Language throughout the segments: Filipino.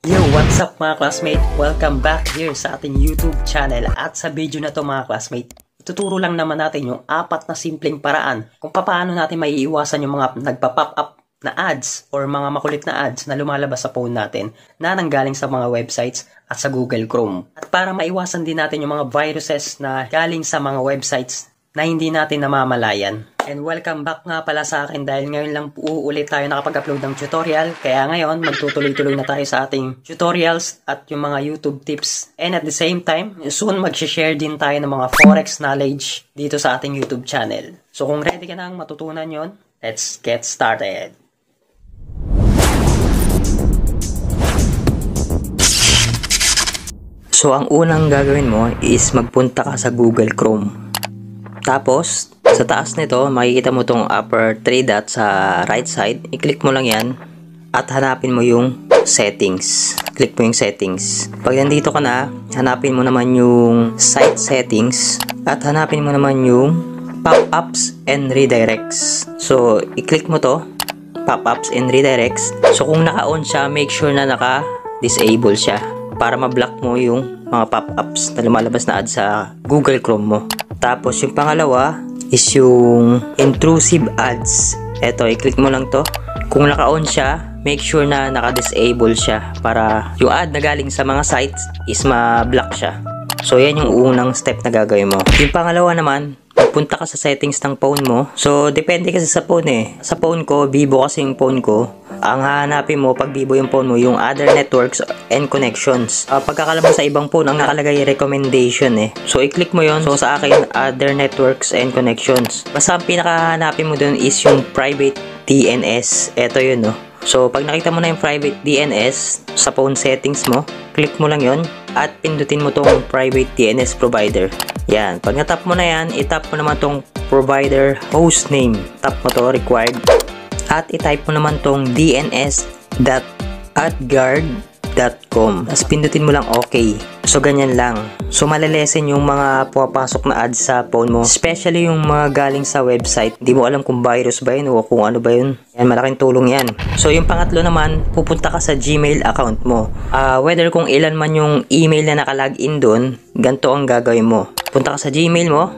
Yo, what's up mga classmate? Welcome back here sa ating YouTube channel. At sa video na to mga classmate, ituturo lang naman natin yung 4 na simpleng paraan kung paano natin maiiwasan yung mga nagpa-pop up na ads or mga makulit na ads na lumalabas sa phone natin na nanggaling sa mga websites at sa Google Chrome. At para maiwasan din natin yung mga viruses na galing sa mga websites na hindi natin namamalayan. And welcome back nga pala sa akin dahil ngayon lang ulit tayo nakapag-upload ng tutorial. Kaya ngayon magtutuloy-tuloy na tayo sa ating tutorials at yung mga YouTube tips. And at the same time, soon mag-share din tayo ng mga forex knowledge dito sa ating YouTube channel. So kung ready ka nang matutunan yon, let's get started! So ang unang gagawin mo is magpunta ka sa Google Chrome. Tapos, sa taas nito, makikita mo tong upper 3 dots sa right side. I-click mo lang yan at hanapin mo yung settings. Click mo yung settings. Pag nandito ka na, hanapin mo naman yung site settings at hanapin mo naman yung pop-ups and redirects. So, i-click mo to, pop-ups and redirects. So, kung naka-on siya, make sure na naka-disable siya para ma-block mo yung mga pop-ups na lumalabas na ads sa Google Chrome mo. Tapos yung pangalawa is yung intrusive ads. Eto, i-click mo lang to. Kung naka-on siya, make sure na naka-disable siya para yung ad na galing sa mga sites is ma-block siya. So yan yung unang step na gagawin mo. Yung pangalawa naman, punta ka sa settings ng phone mo. So depende kasi sa phone eh. Sa phone ko, Vivo kasi yung phone ko. Ang hahanapin mo pag Vivo yung phone mo, yung other networks and connections. Pagkakala mo sa ibang phone, ang nakalagay recommendation eh. So, i-click mo yon. So, sa akin, other networks and connections. Basta ang pinakahanapin mo dun is yung private DNS. Eto yun, no? So, pag nakita mo na yung private DNS sa phone settings mo, click mo lang yon at pindutin mo tong private DNS provider. Yan. Pag natap mo na yan, itap mo naman tong provider hostname. Tap mo to, required. At i-type mo naman tong dns.adguard.com. Tapos pindutin mo lang okay. So ganyan lang. So malalesen yung mga pumapasok na ads sa phone mo. Especially yung mga galing sa website. Hindi mo alam kung virus ba yun o kung ano ba yun. Yan, malaking tulong yan. So yung pangatlo naman, pupunta ka sa Gmail account mo. Whether kung ilan man yung email na nakalagin doon, ganito ang gagawin mo. Punta ka sa Gmail mo.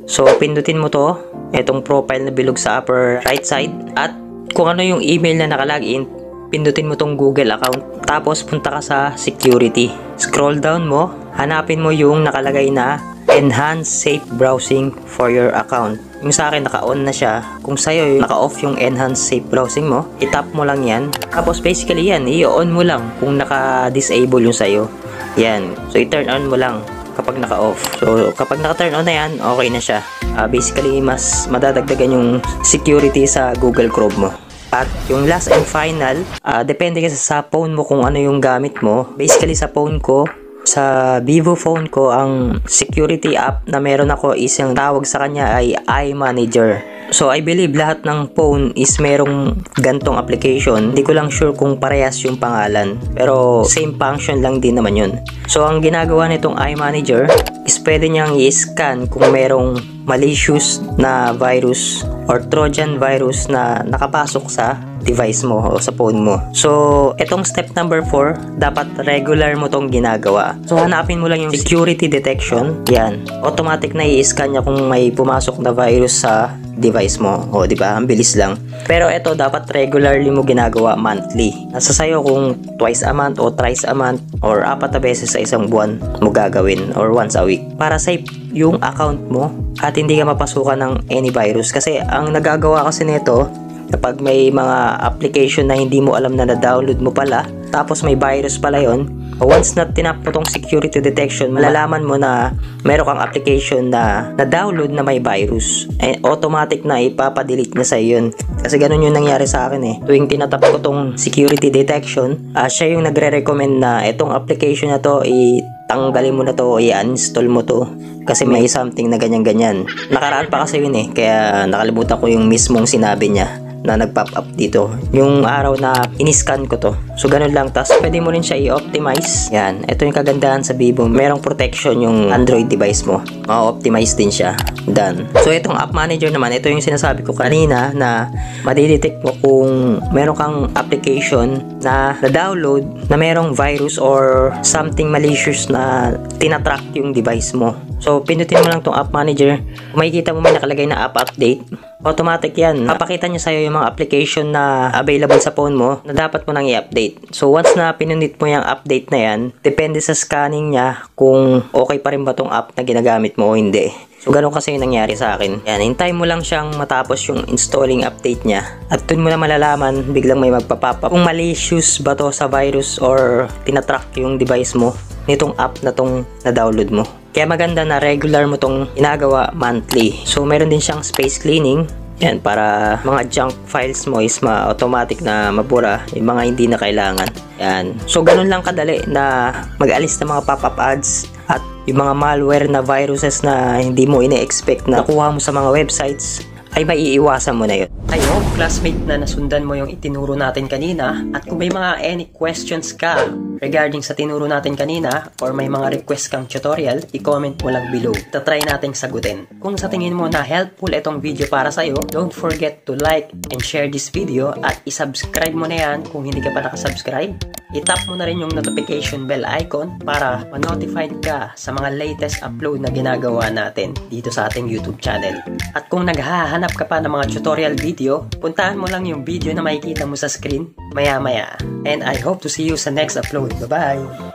So pindutin mo to. Itong profile na bilog sa upper right side. At kung ano yung email na nakalagin, pindutin mo tong Google account. Tapos punta ka sa security. Scroll down mo, hanapin mo yung nakalagay na enhance safe browsing for your account. Yung sa akin naka-on na siya. Kung sa'yo naka-off yung enhance safe browsing mo, itap mo lang yan. Tapos basically yan, i-on mo lang kung naka-disable yung sa'yo. Yan. So i-turn on mo lang kapag naka-off. So kapag naka-turn on na yan, okay na siya. Basically mas madadagdagan yung security sa Google Chrome mo. At yung last and final, depende kasi sa phone mo kung ano yung gamit mo. Basically sa phone ko, sa Vivo phone ko, ang security app na meron ako is yung tawag sa kanya ay iManager. So I believe lahat ng phone is merong gantong application. Hindi ko lang sure kung parehas yung pangalan. Pero same function lang din naman yun. So ang ginagawa nitong iManager is pwede niyang i-scan kung merong malicious na virus or Trojan virus na nakapasok sa device mo o sa phone mo. So, etong step number 4, dapat regular mo tong ginagawa. So, hanapin mo lang yung security detection. Yan. Automatic na i-scan niya kung may pumasok na virus sa device mo. O, di ba? Ang bilis lang. Pero ito, dapat regularly mo ginagawa monthly. Nasa sayo kung twice a month o thrice a month or 4 na beses sa isang buwan mo gagawin or once a week. Para safe yung account mo at hindi ka mapasukan ng any virus. Kasi ang nagagawa kasi nito, kapag may mga application na hindi mo alam na na-download mo pala, tapos may virus pala yon, once na tinap mo tong security detection, malalaman mo na meron kang application na na-download na may virus. Automatic na ipapadelete niya sa yun. Kasi ganun yung nangyari sa akin eh. Tuwing tinatap ko tong security detection, siya yung nagre-recommend na itong application na to, tanggalin mo na to, i-uninstall mo to. Kasi may something na ganyan-ganyan. Nakaraan pa kasi yun eh, kaya nakalimutan ko yung mismong sinabi niya na nag-pop up dito. Yung araw na in-scan ko to. So, ganun lang. Tapos, pwede mo rin siya i-optimize. Yan. Ito yung kagandahan sa Vivo. Merong protection yung Android device mo. Ma-optimize din siya. Done. So, itong App Manager naman, ito yung sinasabi ko kanina na madidetect mo kung meron kang application na na-download na merong virus or something malicious na tinatrack yung device mo. So, pindutin mo lang tong app manager. Kung makikita mo may nakalagay na app update, automatic yan. Papakita niya sa'yo yung mga application na available sa phone mo na dapat mo nang i-update. So, once na pinundit mo yung update na yan, depende sa scanning niya kung okay pa rin ba tong app na ginagamit mo o hindi. So, ganun kasi yung nangyari sa akin. Yan, hintayin mo lang siyang matapos yung installing update niya. At dun mo na malalaman, biglang may magpa-pop up kung malicious ba to sa virus or tinatrack yung device mo nitong app na tong na-download mo. Kaya maganda na regular mo tong ginagawa monthly. So, meron din siyang space cleaning. Yan, para mga junk files mo is automatic na mabura yung mga hindi na kailangan. Yan. So, ganun lang kadali na mag-alis ng mga pop-up ads at yung mga malware na viruses na hindi mo ine-expect na nakuha mo sa mga websites ay maiiwasan mo na yun. I hope, classmate, na nasundan mo yung itinuro natin kanina. At kung may mga any questions ka regarding sa tinuro natin kanina or may mga request kang tutorial, i-comment mo lang below. Tatry nating sagutin. Kung sa tingin mo na helpful itong video para sa'yo, don't forget to like and share this video at isubscribe mo na yan kung hindi ka pa nakasubscribe. I-tap mo na rin yung notification bell icon para ma-notified ka sa mga latest upload na ginagawa natin dito sa ating YouTube channel. At kung naghahanap ka pa ng mga tutorial video, puntahan mo lang yung video na makikita mo sa screen maya-maya. And I hope to see you sa next upload. Bye-bye!